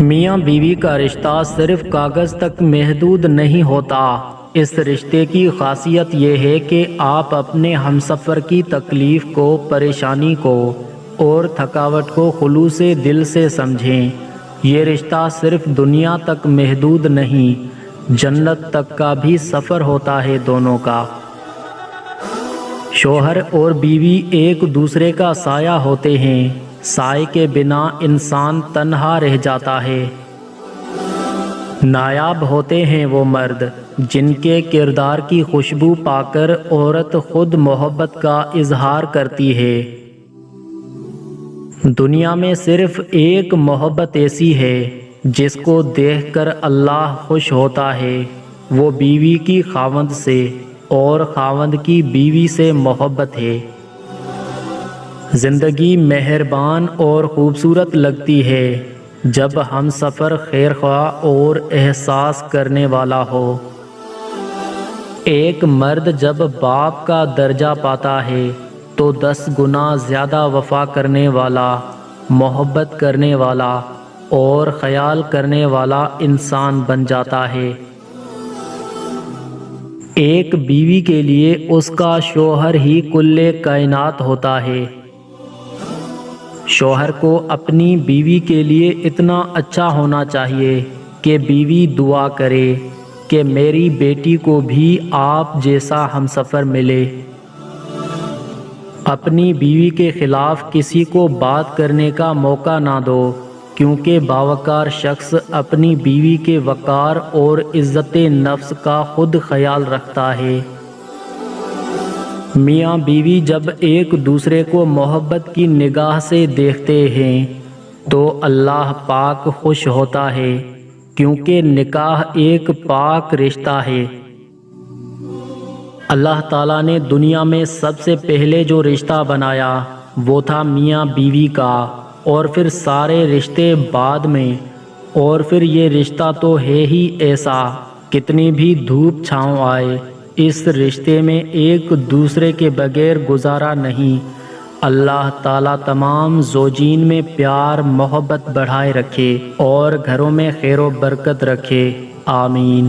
میاں بیوی کا رشتہ صرف کاغذ تک محدود نہیں ہوتا۔ اس رشتے کی خاصیت یہ ہے کہ آپ اپنے ہمسفر کی تکلیف کو، پریشانی کو اور تھکاوٹ کو خلوص دل سے سمجھیں۔ یہ رشتہ صرف دنیا تک محدود نہیں، جنت تک کا بھی سفر ہوتا ہے دونوں کا۔ شوہر اور بیوی ایک دوسرے کا سایہ ہوتے ہیں، سائے کے بنا انسان تنہا رہ جاتا ہے۔ نایاب ہوتے ہیں وہ مرد جن کے کردار کی خوشبو پا کر عورت خود محبت کا اظہار کرتی ہے۔ دنیا میں صرف ایک محبت ایسی ہے جس کو دیکھ کر اللہ خوش ہوتا ہے، وہ بیوی کی خاوند سے اور خاوند کی بیوی سے محبت ہے۔ زندگی مہربان اور خوبصورت لگتی ہے جب ہم سفر خیر خواہ اور احساس کرنے والا ہو۔ ایک مرد جب باپ کا درجہ پاتا ہے تو 10 گنا زیادہ وفا کرنے والا، محبت کرنے والا اور خیال کرنے والا انسان بن جاتا ہے۔ ایک بیوی کے لیے اس کا شوہر ہی کل کائنات ہوتا ہے۔ شوہر کو اپنی بیوی کے لیے اتنا اچھا ہونا چاہیے کہ بیوی دعا کرے کہ میری بیٹی کو بھی آپ جیسا ہمسفر ملے۔ اپنی بیوی کے خلاف کسی کو بات کرنے کا موقع نہ دو، کیونکہ باوقار شخص اپنی بیوی کے وقار اور عزت نفس کا خود خیال رکھتا ہے۔ میاں بیوی جب ایک دوسرے کو محبت کی نگاہ سے دیکھتے ہیں تو اللہ پاک خوش ہوتا ہے، کیونکہ نکاح ایک پاک رشتہ ہے۔ اللہ تعالیٰ نے دنیا میں سب سے پہلے جو رشتہ بنایا وہ تھا میاں بیوی کا، اور پھر سارے رشتے بعد میں، اور پھر یہ رشتہ تو ہے ہی ایسا، کتنی بھی دھوپ چھاؤں آئے اس رشتے میں ایک دوسرے کے بغیر گزارا نہیں۔ اللہ تعالیٰ تمام زوجین میں پیار محبت بڑھائے رکھے اور گھروں میں خیر و برکت رکھے، آمین۔